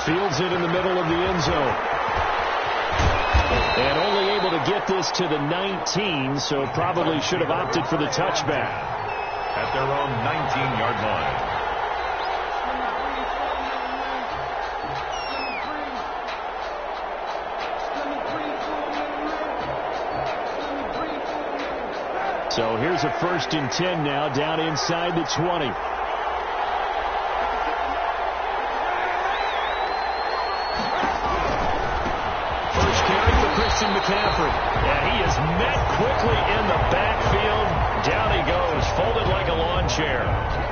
Fields it in the middle of the end zone. And only able to get this to the 19, so probably should have opted for the touchback. At their own 19-yard line. So here's a 1st and 10 now, down inside the 20. McCaffrey. Yeah, he is met quickly in the backfield. Down he goes, folded like a lawn chair.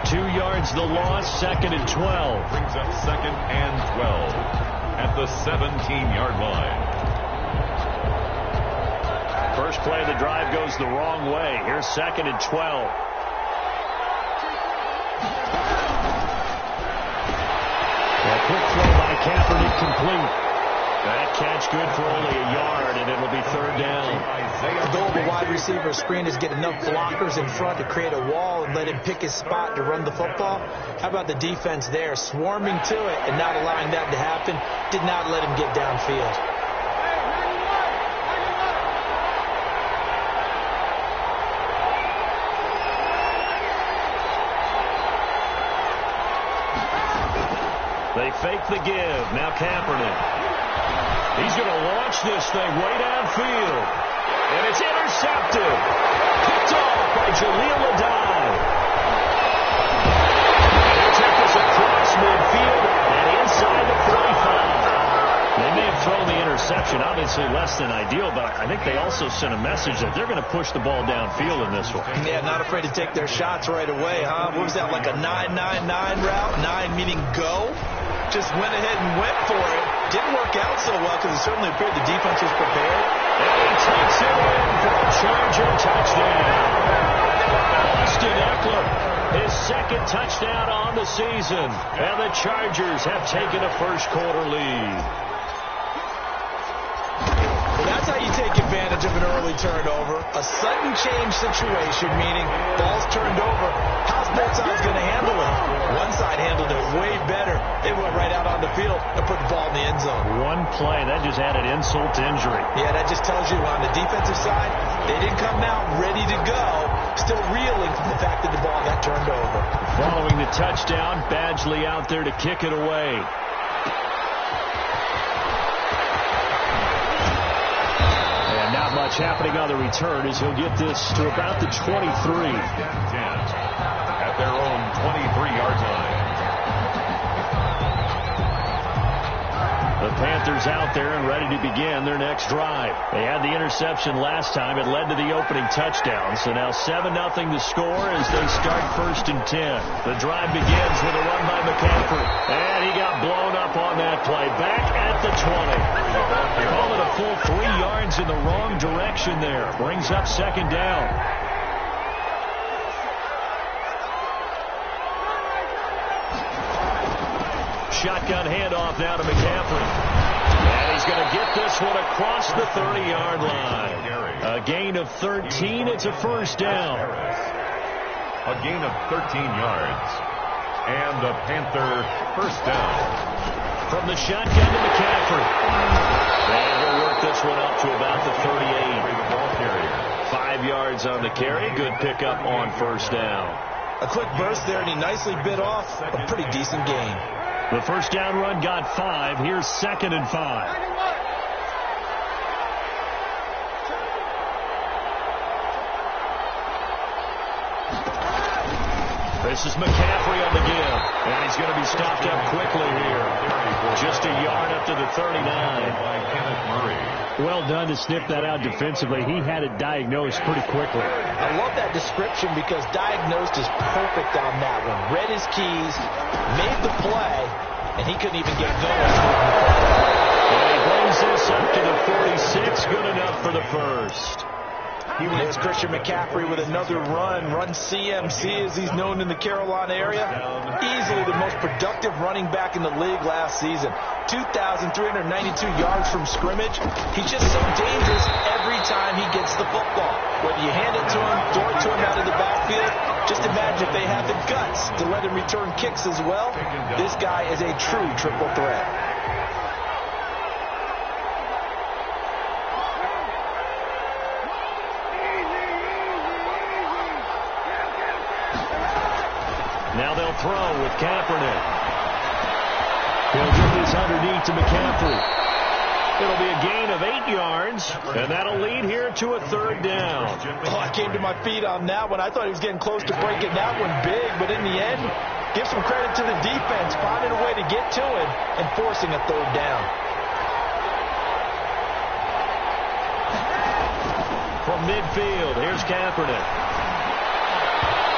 2 yards the loss, 2nd and 12. Brings up 2nd and 12 at the 17-yard line. First play of the drive goes the wrong way. Here's 2nd and 12. A quick throw by Kaepernick complete. That catch good for only a yard, and it'll be 3rd down. The goal of a wide receiver sprint is get enough blockers in front to create a wall and let him pick his spot to run the football. How about the defense there, swarming to it and not allowing that to happen? Did not let him get downfield. They fake the give. Now Kaepernick. He's going to launch this thing way downfield. And it's intercepted. Picked off by Jaleel Adai. He'll take this across midfield and inside the 45. They may have thrown the interception, obviously less than ideal, but I think they also sent a message that they're going to push the ball downfield in this one. Yeah, not afraid to take their shots right away, huh? What was that, like a 9-9-9 route? 9 meaning go? Just went ahead and went for it. Didn't work out so well because it certainly appeared the defense was prepared. And he takes it in for a Charger touchdown. Austin Eckler, his 2nd touchdown on the season. And the Chargers have taken a first-quarter lead. Well, that's how you take advantage of an early turnover. A sudden change situation, meaning ball's turned over. How's both sides going to handle it? One side handled it way better. They went right out on the field and put the ball in the end zone. One play, that just added insult to injury. Yeah, that just tells you on the defensive side, they didn't come out ready to go, still reeling from the fact that the ball got turned over. Following the touchdown, Badgley out there to kick it away. And not much happening on the return as he'll get this to about the 23. At their own 23-yard line. The Panthers out there and ready to begin their next drive. They had the interception last time. It led to the opening touchdown. So now 7-0 the score as they start 1st and 10. The drive begins with a run by McCaffrey. And he got blown up on that play. Back at the 20. Call it a full 3 yards in the wrong direction there. Brings up 2nd down. Shotgun handoff now to McCaffrey. And he's going to get this one across the 30-yard line. A gain of 13. It's a 1st down. A gain of 13 yards. And a Panther 1st down. From the shotgun to McCaffrey. And he'll work this one up to about the 38. 5 yards on the carry. Good pickup on 1st down. A quick burst there, and he nicely bit off a pretty decent gain. The 1st down run got 5. Here's 2nd and 5. This is McCaffrey on the give. And he's going to be stopped up quickly here. Just a yard up to the 39. Well done to sniff that out defensively. He had it diagnosed pretty quickly. I love that description because diagnosed is perfect on that one. Read his keys, made the play, and he couldn't even get going. And he brings this up to the 46. Good enough for the 1st. There's Christian McCaffrey with another run CMC as he's known in the Carolina area. Easily the most productive running back in the league last season. 2,392 yards from scrimmage. He's just so dangerous every time he gets the football. Whether you hand it to him, throw it to him out of the backfield, just imagine if they have the guts to let him return kicks as well. This guy is a true triple threat. Now they'll throw with Kaepernick. He'll get this underneath to McCaffrey. It'll be a gain of 8 yards, and that'll lead here to a third down. Oh, I came to my feet on that one. I thought he was getting close to breaking that one big, but in the end, give some credit to the defense, finding a way to get to it and forcing a third down. From midfield, here's Kaepernick.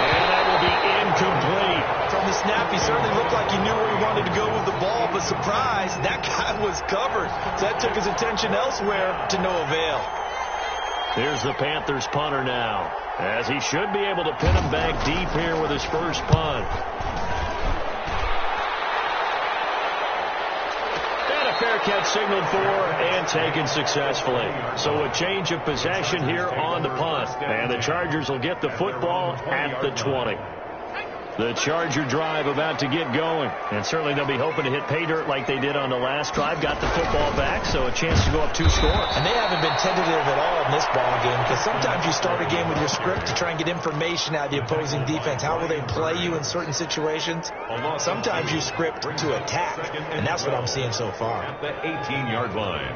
And that will be incomplete. From the snap, he certainly looked like he knew where he wanted to go with the ball, but surprise, that guy was covered. So that took his attention elsewhere to no avail. Here's the Panthers punter now, as he should be able to pin him back deep here with his first punt. Fair catch signaled for and taken successfully. So a change of possession here on the punt. And the Chargers will get the football at the 20. The Charger drive about to get going. And certainly they'll be hoping to hit pay dirt like they did on the last drive. Got the football back, so a chance to go up 2 scores. And they haven't been tentative at all in this ball game, because sometimes you start a game with your script to try and get information out of the opposing defense. How will they play you in certain situations? Sometimes you script to attack, and that's what I'm seeing so far. At the 18-yard line.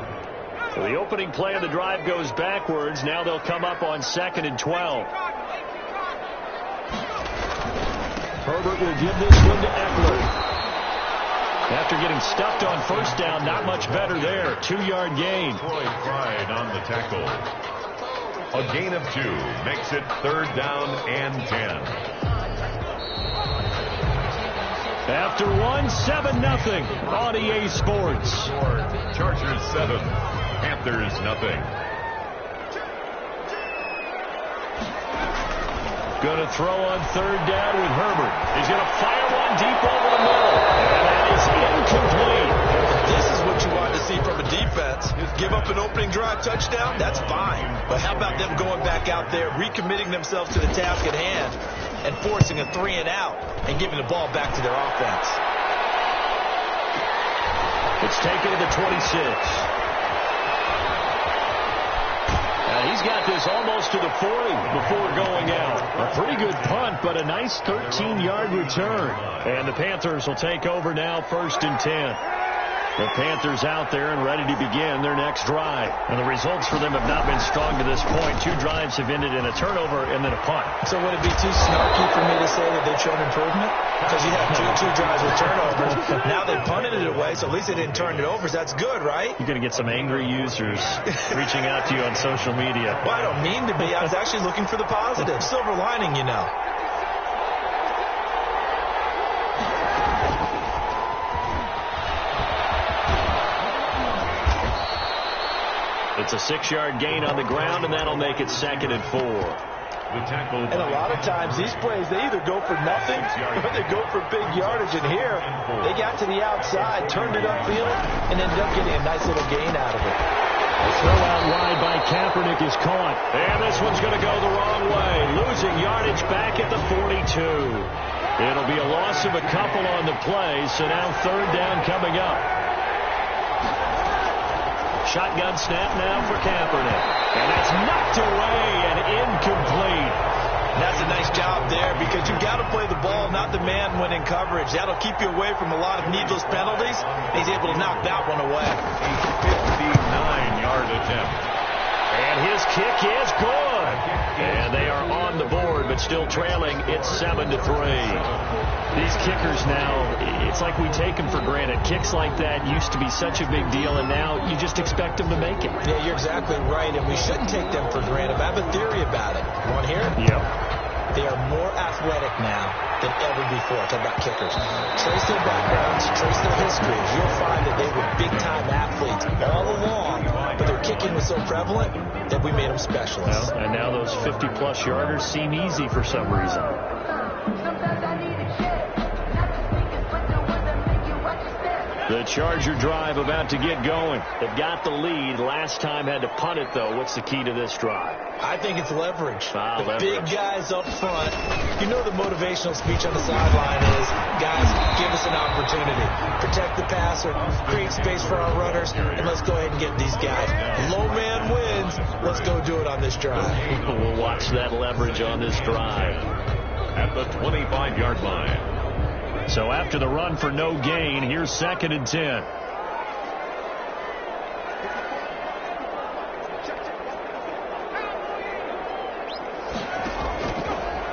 So the opening play of the drive goes backwards. Now they'll come up on 2nd and 12. Herbert will give this one to Eckler. After getting stuffed on first down, not much better there. 2-yard gain. Troy Pride on the tackle. A gain of 2 makes it 3rd down and 10. After 7-0 on EA Sports. Chargers 7, Panthers nothing. Going to throw on 3rd down with Herbert. He's going to fire one deep over the middle. And that is incomplete. This is what you want to see from a defense. Give up an opening drive touchdown, that's fine. But how about them going back out there, recommitting themselves to the task at hand, and forcing a 3 and out, and giving the ball back to their offense. It's taken to the 26. He's got this almost to the 40 before going out. A pretty good punt, but a nice 13-yard return. And the Panthers will take over now, 1st and 10. The Panthers out there and ready to begin their next drive. And the results for them have not been strong to this point. 2 drives have ended in a turnover and then a punt. So would it be too snarky for me to say that they've shown improvement? Because you have two drives with turnovers. Now they punted it away, so at least they didn't turn it over. So that's good, right? You're going to get some angry users reaching out to you on social media. Well, I don't mean to be. I was actually looking for the positive. Silver lining, you know. It's a 6-yard gain on the ground, and that'll make it 2nd and 4. And a lot of times, these plays, they either go for nothing or they go for big yardage. And here, they got to the outside, turned it upfield, and ended up getting a nice little gain out of it. The throw out wide by Kaepernick is caught. And this one's going to go the wrong way. Losing yardage back at the 42. It'll be a loss of a couple on the play, so now 3rd down coming up. Shotgun snap now for Kaepernick. And that's knocked away and incomplete. That's a nice job there, because you've got to play the ball, not the man when in coverage. That'll keep you away from a lot of needless penalties. He's able to knock that one away. A 59-yard attempt. And his kick is good. And they are on the board, but still trailing. It's 7-3. These kickers now, it's like we take them for granted. Kicks like that used to be such a big deal, and now you just expect them to make it. Yeah, you're exactly right, and we shouldn't take them for granted. I have a theory about it. You want to hear it? Yep. They are more athletic now than ever before. Talk about kickers. Trace their backgrounds, trace their histories. You'll find that they were big-time athletes all along, but their kicking was so prevalent that we made them specialists. Well, and now those 50-plus yarders seem easy for some reason. The Charger drive about to get going. They've got the lead. Last time had to punt it, though. What's the key to this drive? I think it's leverage. Leverage. Big guys up front. You know the motivational speech on the sideline is, guys, give us an opportunity. Protect the passer, create space for our runners, and let's go ahead and get these guys. Low man wins. Let's go do it on this drive. We'll watch that leverage on this drive. At the 25-yard line. So after the run for no gain, here's 2nd and 10.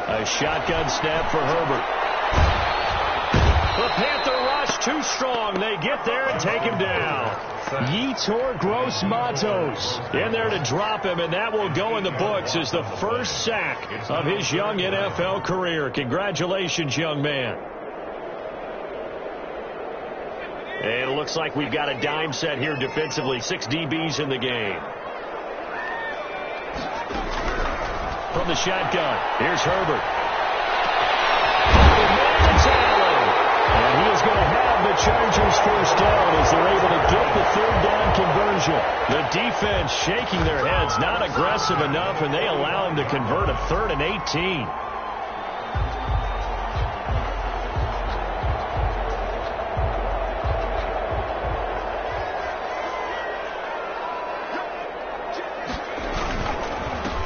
A shotgun snap for Herbert. The Panther rush too strong. They get there and take him down. Yetur Gross-Matos in there to drop him, and that will go in the books as the first sack of his young NFL career. Congratulations, young man. And it looks like we've got a dime set here defensively. 6 DBs in the game. From the shotgun, here's Herbert. And he is going to have the Chargers first down as they're able to get the 3rd down conversion. The defense shaking their heads, not aggressive enough, and they allow him to convert a 3rd and 18.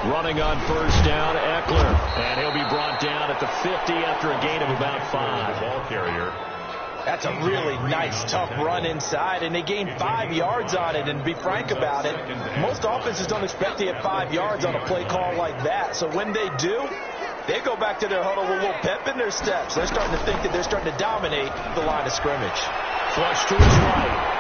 Running on first down, Eckler. And he'll be brought down at the 50 after a gain of about 5. Ball carrier. That's a really nice, tough run inside, and they gained 5 yards on it. And to be frank about it, most offenses don't expect to get 5 yards on a play call like that. So when they do, they go back to their huddle with a little pep in their steps. They're starting to think that they're starting to dominate the line of scrimmage. Flush to his right.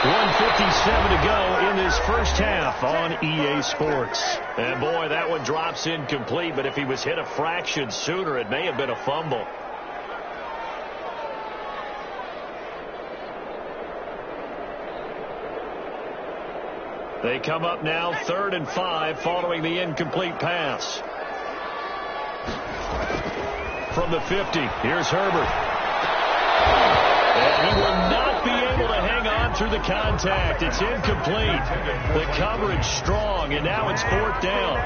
1:57 to go in this first half on EA Sports. And boy, that one drops incomplete, but if he was hit a fraction sooner, it may have been a fumble. They come up now 3rd and 5 following the incomplete pass. From the 50, here's Herbert. And he will not be able to hang on through the contact. It's incomplete. The coverage strong, and now it's 4th down.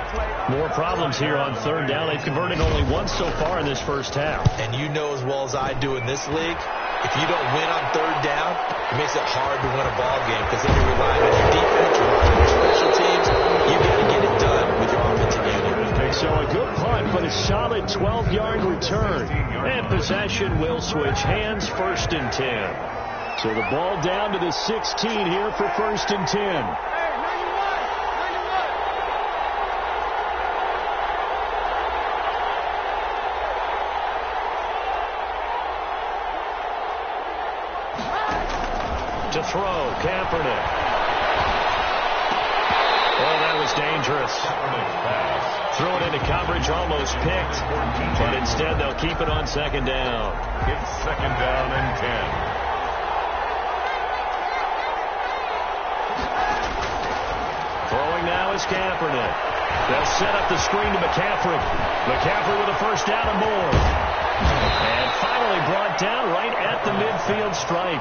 More problems here on 3rd down. They've converted only once so far in this first half. And you know as well as I do in this league, if you don't win on 3rd down, it makes it hard to win a ball game because then you're relying on your defense, you're relying on your special teams. You got to get it done with your offensive unit. So a good punt, but a solid 12-yard return. And possession will switch hands, 1st and 10. So the ball down to the 16 here for 1st and 10. To throw, Kaepernick. Oh, that was dangerous. Threw it into coverage, almost picked. But instead, they'll keep it on 2nd down. It's 2nd down and 10. Throwing now is Kaepernick. They'll set up the screen to McCaffrey. McCaffrey with a first down and more. And finally brought down right at the midfield stripe.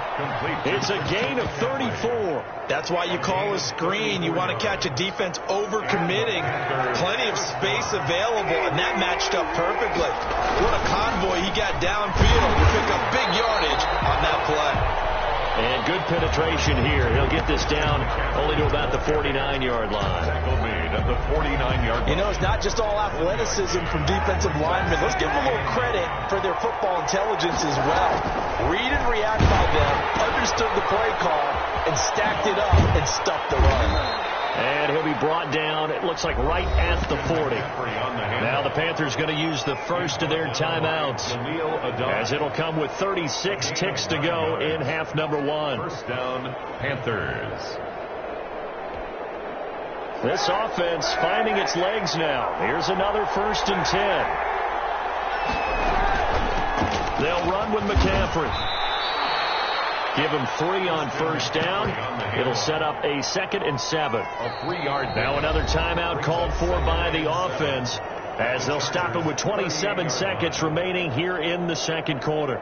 It's a gain of 34. That's why you call a screen. You want to catch a defense overcommitting. Plenty of space available, and that matched up perfectly. What a convoy he got downfield to pick up big yardage on that play. And good penetration here. He'll get this down only to about the 49-yard line. Tackle made at the 49-yard line. You know, it's not just all athleticism from defensive linemen. Let's give them a little credit for their football intelligence as well. Read and react by them, understood the play call, and stacked it up and stuffed the run. And he'll be brought down, it looks like, right at the 40. Now the Panthers going to use the first of their timeouts, as it'll come with 36 ticks to go in half number 1. First down, Panthers. This offense finding its legs now. Here's another 1st and 10. They'll run with McCaffrey. Give him 3 on 1st down. It'll set up a 2nd and 7. A 3-yard. Now another timeout called for by the offense as they'll stop it with 27 seconds remaining here in the 2nd quarter.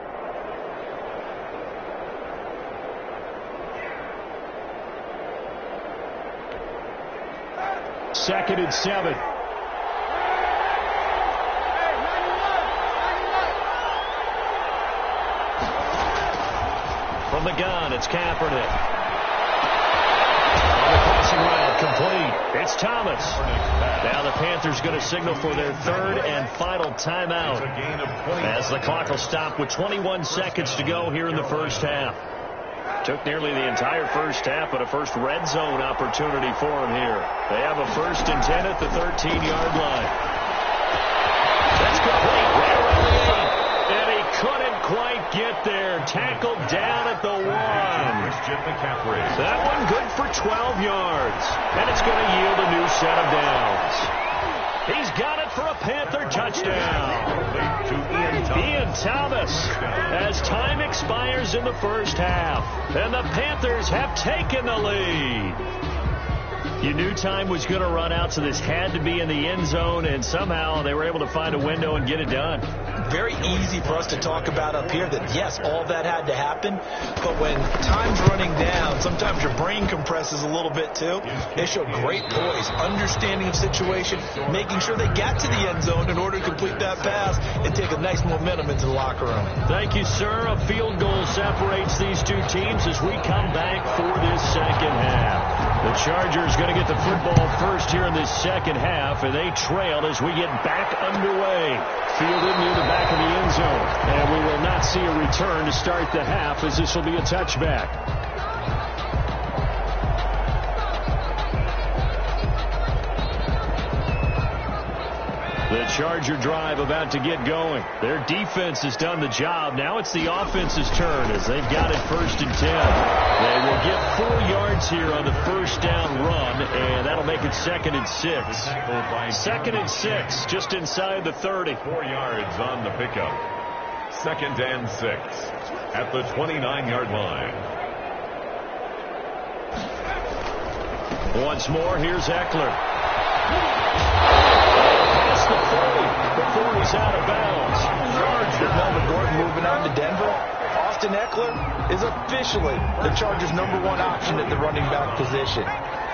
Second and 7. From the gun, it's Kaepernick. On the crossing route, complete. It's Thomas. Now the Panthers going to signal for their 3rd and final timeout as the clock will stop with 21 seconds to go here in the 1st half. Took nearly the entire 1st half, but a first red zone opportunity for them here. They have a 1st and 10 at the 13-yard line. That's complete right around the 8. And he couldn't quite get there. Tackled down at the 1. That one good for 12 yards. And it's going to yield a new set of downs. He's got it for a Panther touchdown. Ian Thomas as time expires in the 1st half. And the Panthers have taken the lead. You knew time was going to run out, so this had to be in the end zone, and somehow they were able to find a window and get it done. Very easy for us to talk about up here that, yes, all that had to happen, but when time's running down, sometimes your brain compresses a little bit too. They showed great poise, understanding of situation, making sure they got to the end zone in order to complete that pass and take a nice momentum into the locker room. Thank you, sir. A field goal separates these two teams as we come back for this 2nd half. The Chargers going to get the football first here in this 2nd half, and they trail as we get back underway. Fielded near the back of the end zone, and we will not see a return to start the half as this will be a touchback. The Charger drive about to get going. Their defense has done the job. Now it's the offense's turn as they've got it 1st and 10. They will get 4 yards here on the 1st down run, and that'll make it 2nd and 6. 2nd and 6, just inside the 30. 4 yards on the pickup. 2nd and 6 at the 29-yard line. Once more, here's Eckler. The 40 before he's out of bounds. With Melvin Gordon moving on to Denver, Austin Eckler is officially the Chargers' #1 option at the running back position.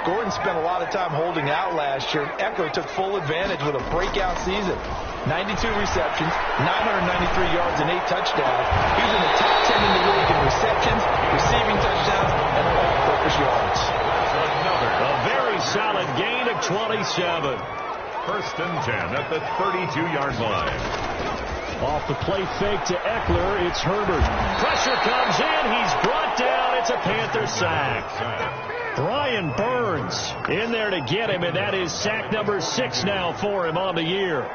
Gordon spent a lot of time holding out last year. Eckler took full advantage with a breakout season. 92 receptions, 993 yards, and 8 touchdowns. He was in the top 10 in the league in receptions, receiving touchdowns, and all-purpose yards. A very solid gain of 27. 1st and 10 at the 32-yard line. Off the play fake to Eckler, it's Herbert. Pressure comes in, he's brought down, it's a Panther sack. Brian Burns in there to get him, and that is sack number 6 now for him on the year.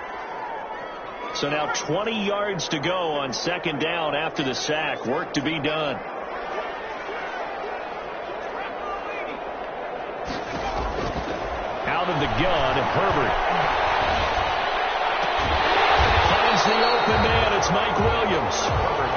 So now 20 yards to go on 2nd down after the sack. Work to be done. Out of the gun, Herbert. Finds the open man, it's Mike Williams.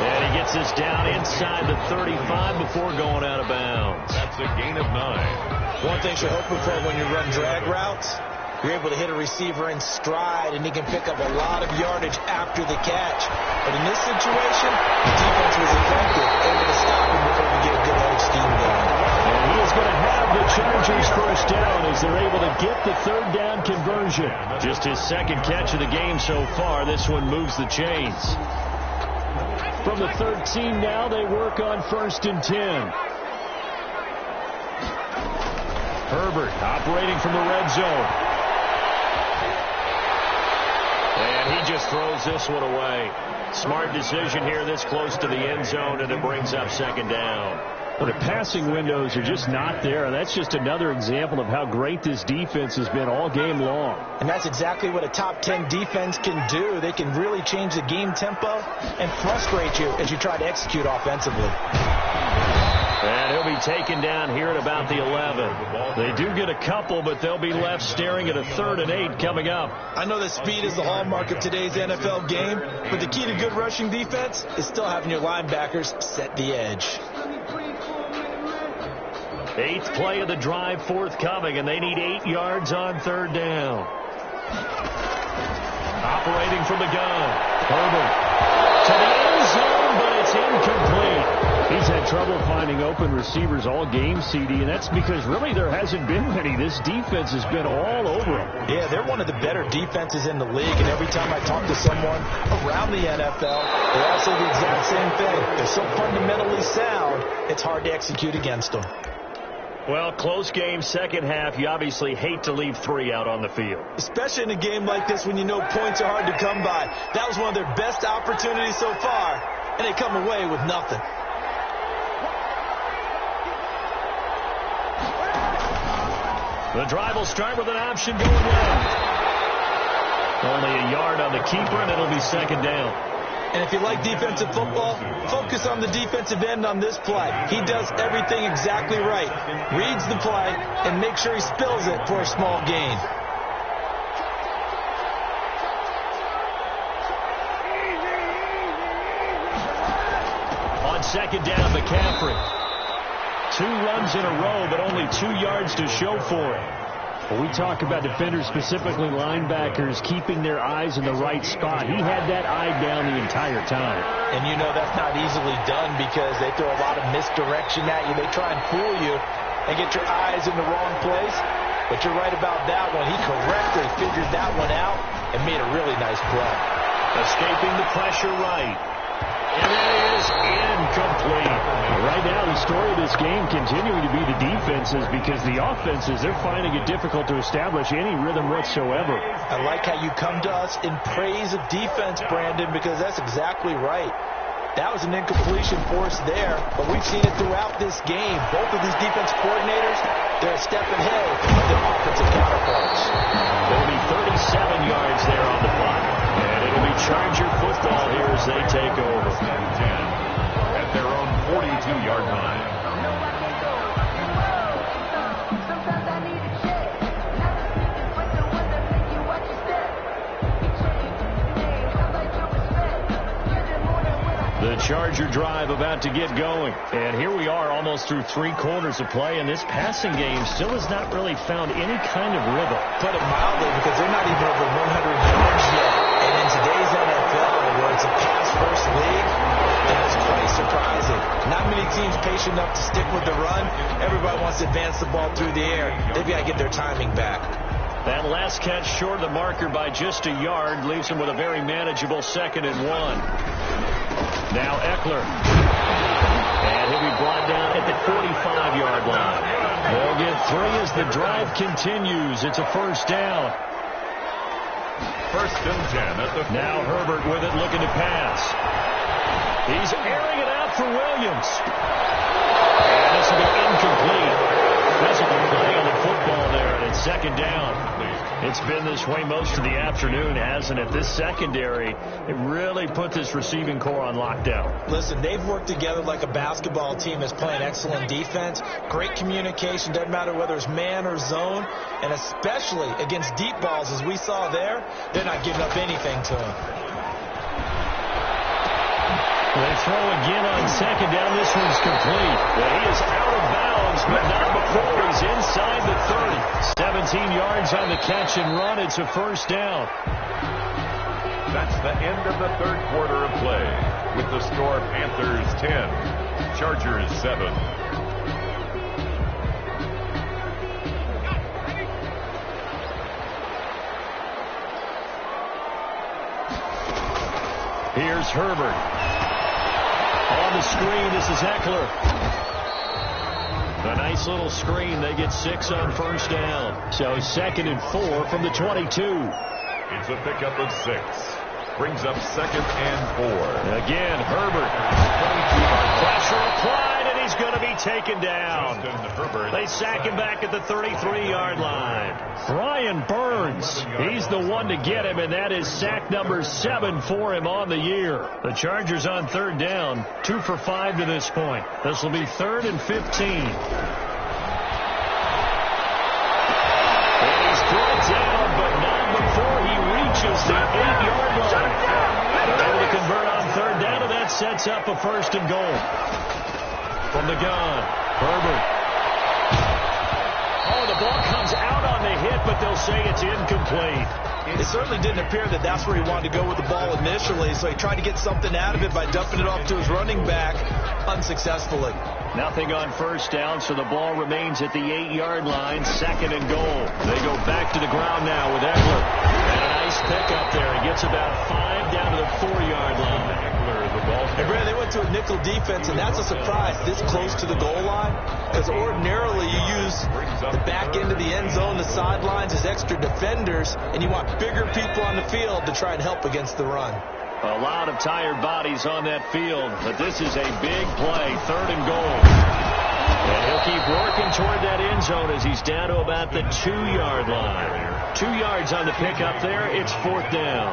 And he gets this down inside the 35 before going out of bounds. That's a gain of 9. One thing you're hoping for when you run drag routes, you're able to hit a receiver in stride, and he can pick up a lot of yardage after the catch. But in this situation, the defense was effective, able to stop him before we get a good head scheme going. And he is going to have the Chargers 1st down as they're able to get the 3rd down conversion. Just his 2nd catch of the game so far. This one moves the chains. From the 13 now, they work on 1st and 10. Herbert operating from the red zone. And he just throws this one away. Smart decision here this close to the end zone, and it brings up 2nd down. But the passing windows are just not there, and that's just another example of how great this defense has been all game long. And that's exactly what a top 10 defense can do. They can really change the game tempo and frustrate you as you try to execute offensively. And he'll be taken down here at about the 11. They do get a couple, but they'll be left staring at a 3rd and 8 coming up. I know that speed is the hallmark of today's NFL game, but the key to good rushing defense is still having your linebackers set the edge. 8th play of the drive forthcoming, and they need 8 yards on 3rd down. Operating from the gun. Herbert to the end zone, but it's incomplete. He's had trouble finding open receivers all game, CD, and that's because really there hasn't been many. This defense has been all over them. Yeah, they're one of the better defenses in the league, and every time I talk to someone around the NFL, they all say the exact same thing. They're so fundamentally sound, it's hard to execute against them. Well, close game, second half. You obviously hate to leave 3 out on the field. Especially in a game like this when you know points are hard to come by. That was one of their best opportunities so far, and they come away with nothing. The drive will start with an option going left. Only a yard on the keeper, and it'll be 2nd down. And if you like defensive football, focus on the defensive end on this play. He does everything exactly right. Reads the play and makes sure he spills it for a small gain. On 2nd down, McCaffrey. 2 runs in a row, but only 2 yards to show for it. Well, we talk about defenders, specifically linebackers, keeping their eyes in the right spot. He had that eye down the entire time. And you know that's not easily done because they throw a lot of misdirection at you. They try and fool you and get your eyes in the wrong place. But you're right about that one. He correctly figured that one out and made a really nice play. Escaping the pressure right. And it is incomplete. Right now, the story of this game continuing to be the defenses because the offenses, they're finding it difficult to establish any rhythm whatsoever. I like how you come to us in praise of defense, Brandon, because that's exactly right. That was an incompletion force there, but we've seen it throughout this game. Both of these defense coordinators, they're a step ahead of their offensive counterparts. There'll be 37 yards there on the clock. And it'll be Charger football here as they take over. 10 at their own 42-yard line. The Charger drive about to get going. And here we are almost through 3 quarters of play, and this passing game still has not really found any kind of rhythm. Put it mildly, because they're not even over 100 yards yet. And in today's NFL, where it's a pass-first league, that's quite surprising. Not many teams patient enough to stick with the run. Everybody wants to advance the ball through the air. They've got to get their timing back. That last catch short of the marker by just a yard leaves him with a very manageable 2nd and 1. Now Eckler. And he'll be brought down at the 45-yard line. They'll get 3 as the drive continues. It's a 1st down. 1st and 10 at the 40. Now Herbert with it, looking to pass. He's airing it out for Williams. And this will be incomplete. Physical play on the football there, and it's 2nd down. It's been this way most of the afternoon, hasn't it? This secondary, it really put this receiving core on lockdown. Listen, they've worked together like a basketball team that's playing excellent defense. Great communication, doesn't matter whether it's man or zone. And especially against deep balls, as we saw there, they're not giving up anything to them. They throw again on 2nd down. This one's complete. Well, he is out of bounds, but not before he's inside the 30. 17 yards on the catch and run. It's a 1st down. That's the end of the 3rd quarter of play. With the score, Panthers 10, Chargers 7. Here's Herbert. On the screen, this is Eckler. A nice little screen. They get 6 on 1st down. So 2nd and 4 from the 22. It's a pickup of 6. Brings up 2nd and 4. Again, Herbert. Pressure applied, and he's going to be taken down. They sack him back at the 33-yard line. Brian Burns, he's the one to get him, and that is sack number 7 for him on the year. The Chargers on third down, 2 for 5 to this point. This will be 3rd and 15. Down, but not before he reaches the 8-yard line. They're able to convert on third down, and that sets up a 1st and goal. From the gun, Herbert. Oh, the ball comes out on the hit, but they'll say it's incomplete. It certainly didn't appear that that's where he wanted to go with the ball initially, so he tried to get something out of it by dumping it off to his running back unsuccessfully. Nothing on 1st down, so the ball remains at the 8-yard line, 2nd and goal. They go back to the ground now with Eckler. And a nice pickup there. He gets about 5 down to the 4-yard line. And Brad, they went to a nickel defense, and that's a surprise this close to the goal line, because ordinarily you use the back end of the end zone, the sidelines as extra defenders, and you want bigger people on the field to try and help against the run. A lot of tired bodies on that field, but this is a big play, 3rd and goal. And he'll keep working toward that end zone as he's down to about the 2-yard line. 2 yards on the pickup there. It's 4th down.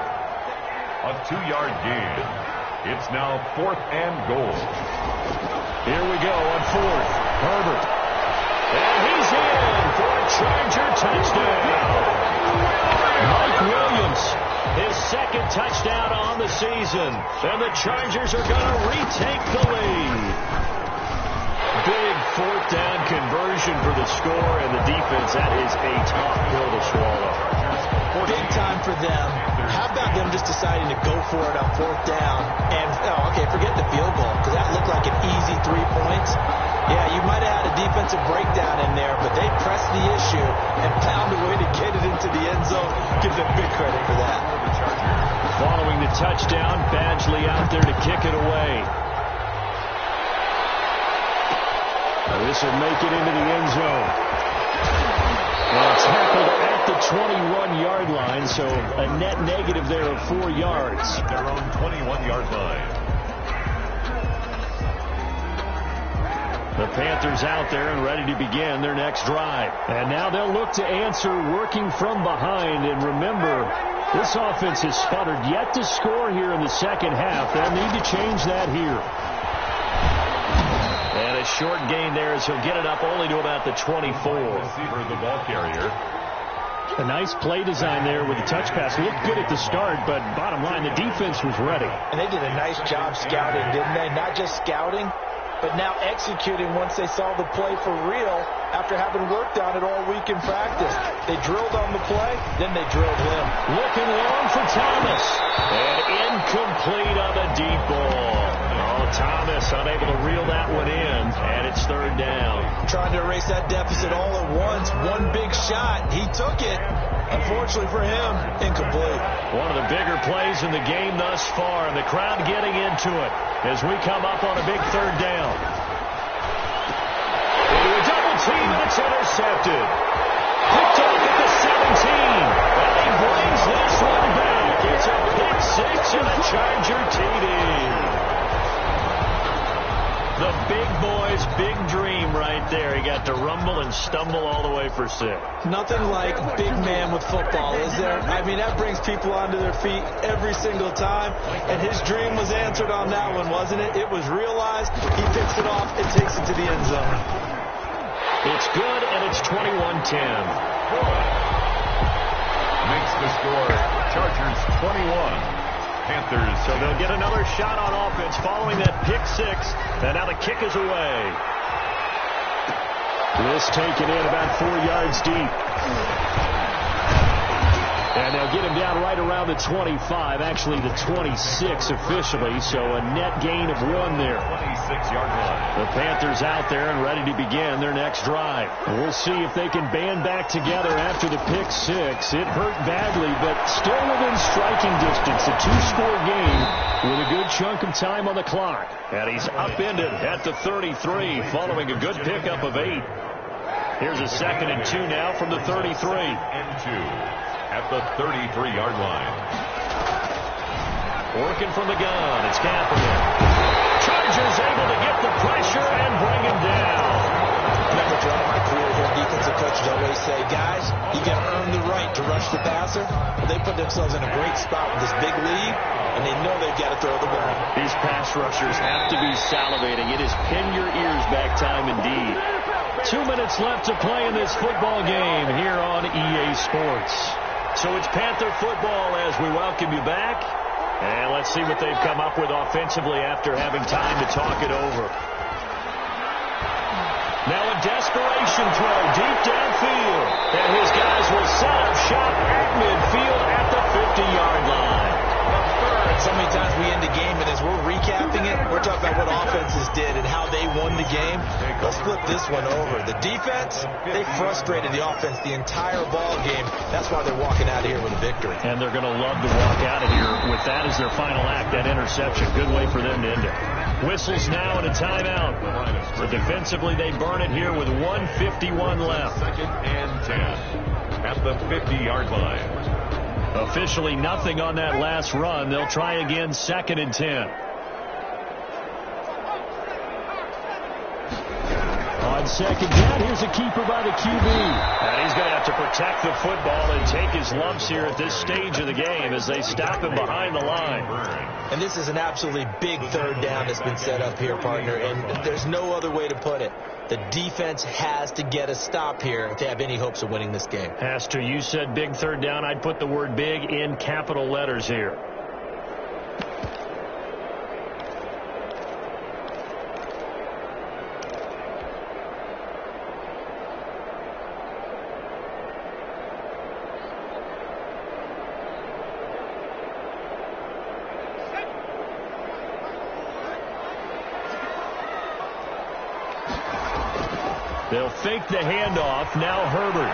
A 2-yard gain. It's now 4th and goal. Here we go on 4th. Herbert. And he's in for a Charger touchdown. Mike Williams, his 2nd touchdown on the season. And the Chargers are going to retake the lead. Big 4th down conversion for the score, and the defense, that is a tough pill to swallow. Big time for them. How about them just deciding to go for it on 4th down? And, forget the field goal, because that looked like an easy 3 points. Yeah, you might have had a defensive breakdown in there, but they pressed the issue and found a way to get it into the end zone. Give them big credit for that. Following the touchdown, Badgley out there to kick it away. Now this will make it into the end zone. And tackled at the 21-yard line, so a net negative there of 4 yards. At their own 21-yard line. The Panthers out there and ready to begin their next drive. And now they'll look to answer working from behind. And remember, this offense has sputtered yet to score here in the second half. They'll need to change that here. And a short gain there as he'll get it up only to about the 24. Receiver, the ball carrier. A nice play design there with the touch pass. Looked good at the start, but bottom line, the defense was ready. And they did a nice job scouting, didn't they? Not just scouting, but now executing once they saw the play for real after having worked on it all week in practice. They drilled on the play, then they drilled him. Looking long for Thomas. And incomplete on the deep ball. Oh, Thomas unable to reel that one in, and it's 3rd down. Trying to erase that deficit all at once. One big shot. He took it. Unfortunately for him, incomplete. One of the bigger plays in the game thus far, and the crowd getting into it as we come up on a big 3rd down. Into a double team, and it's intercepted. Picked off at the 17. And he brings this one back. It's a pick 6 and a Charger TD. The big boy's big dream right there. He got to rumble and stumble all the way for 6. Nothing like big man with football, is there? I mean, that brings people onto their feet every single time. And his dream was answered on that one, wasn't it? It was realized. He picks it off and takes it to the end zone. It's good, and it's 21-10. Makes the score Chargers 21. Panthers. So they'll get another shot on offense following that pick 6. And now the kick is away. This taken in about 4 yards deep. And they'll get him down right around the 25, actually the 26 officially, so a net gain of 1 there. 26-yard line. The Panthers out there and ready to begin their next drive. We'll see if they can band back together after the pick 6. It hurt badly, but still within striking distance. A 2-score game with a good chunk of time on the clock. And he's upended at the 33 following a good pickup of 8. Here's a 2nd and 2 now from the 33. 2 and 2. At the 33-yard line. Working from the gun. It's Kaepernick. Chargers able to get the pressure and bring themselves in a great spot with this big lead, and they know they've got to throw the ball. These pass rushers have to be salivating. It is pin your ears back time indeed. 2 minutes left to play in this football game here on EA Sports. So it's Panther football as we welcome you back. And let's see what they've come up with offensively after having time to talk it over. Now a desperation throw deep downfield. And his guys will set up shop at midfield at the 50-yard line. So many times we end the game, and as we're recapping it, we're talking about what offenses did and how they won the game. Let's flip this one over. The defense, they frustrated the offense the entire ball game. That's why they're walking out of here with a victory. And they're going to love to walk out of here with that as their final act, that interception. Good way for them to end it. Whistles now and a timeout. But defensively, they burn it here with 1:51 left. 2nd and 10 at the 50-yard line. Officially nothing on that last run. They'll try again, 2nd and 10. On 2nd down, here's a keeper by the QB. And he's going to have to protect the football and take his lumps here at this stage of the game as they stop him behind the line. And this is an absolutely big 3rd down that's been set up here, partner, and there's no other way to put it. The defense has to get a stop here if they have any hopes of winning this game. Has to. You said big 3rd down. I'd put the word big in capital letters here. They'll fake the handoff. Now Herbert.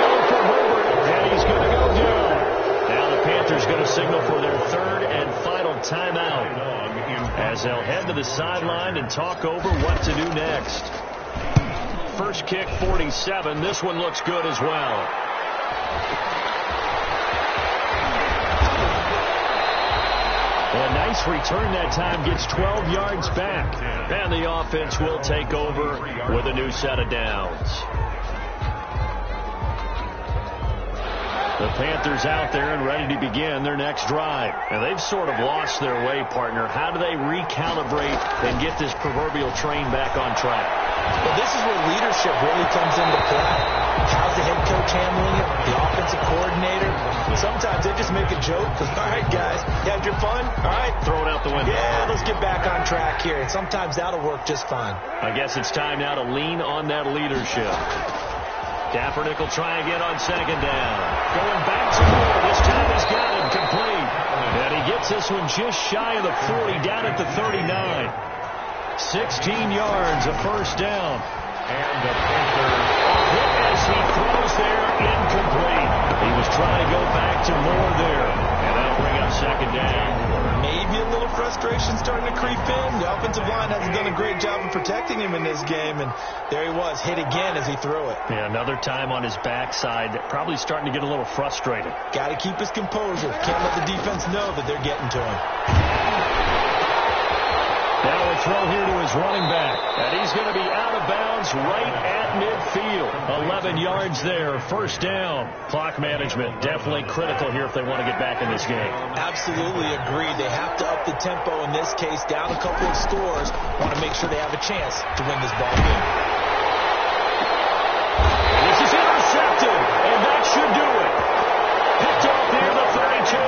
Go for Herbert, and he's going to go down. Now the Panthers going to signal for their 3rd and final timeout as they'll head to the sideline and talk over what to do next. First kick, 47. This one looks good as well. A nice return that time, gets 12 yards back. And the offense will take over with a new set of downs. The Panthers out there and ready to begin their next drive. And they've sort of lost their way, partner. How do they recalibrate and get this proverbial train back on track? Well, this is where leadership really comes into play. How's the head coach handling it? The offensive coordinator? Sometimes they just make a joke. All right, guys, you had your fun? All right. Throw it out the window. Yeah, let's get back on track here. And sometimes that'll work just fine. I guess it's time now to lean on that leadership. Kaepernick will try again on 2nd down. Going back to Moore. This time he's got him complete. And he gets this one just shy of the 40, down at the 39. 16 yards, a first down. And the Panthers hit as he throws there, incomplete. He was trying to go back to Moore there. And that'll bring up 2nd down. Maybe a little frustration starting to creep in. The offensive line hasn't done a great job of protecting him in this game. And there he was, hit again as he threw it. Yeah, another time on his backside. Probably starting to get a little frustrated. Got to keep his composure. Can't let the defense know that they're getting to him. Now a throw here to his running back. And he's going to be out of bounds right at midfield. 11 yards there, first down. Clock management definitely critical here if they want to get back in this game. Absolutely agreed. They have to up the tempo in this case, down a couple of scores. Want to make sure they have a chance to win this ball game. This is intercepted, and that should do it. Picked off near the 32.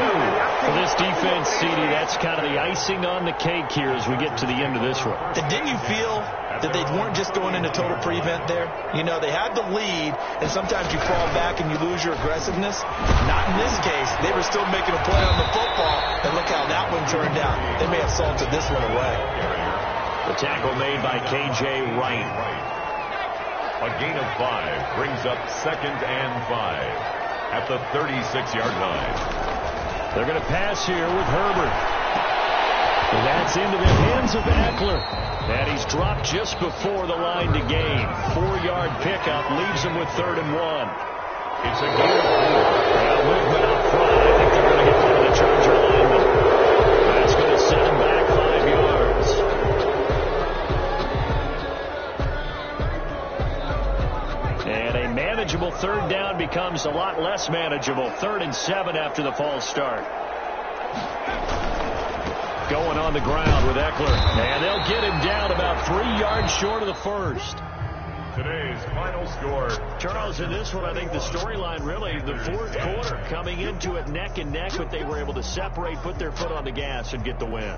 For this defense, CD, that's kind of the icing on the cake here as we get to the end of this one. And didn't you feel that they weren't just going into total prevent there? You know, they had the lead, and sometimes you fall back and you lose your aggressiveness. Not in this case. They were still making a play on the football, and look how that one turned out. They may have salted this one away. The tackle made by K.J. Wright. A gain of 5 brings up 2nd and 5 at the 36-yard line. They're going to pass here with Herbert. And that's into the hands of Eckler. And he's dropped just before the line to gain. 4-yard pickup leaves him with 3rd and 1. It's a gain of 4. Movement up front. I think they're going to get rid of the Charger lineman. That's going to set him back 5 yards. And a man manageable third down becomes a lot less manageable. 3rd and 7 after the false start. Going on the ground with Eckler. And they'll get him down about 3 yards short of the first. Today's final score. Charles, in this one, I think the storyline really, the fourth quarter, coming into it neck and neck, but they were able to separate, put their foot on the gas, and get the win.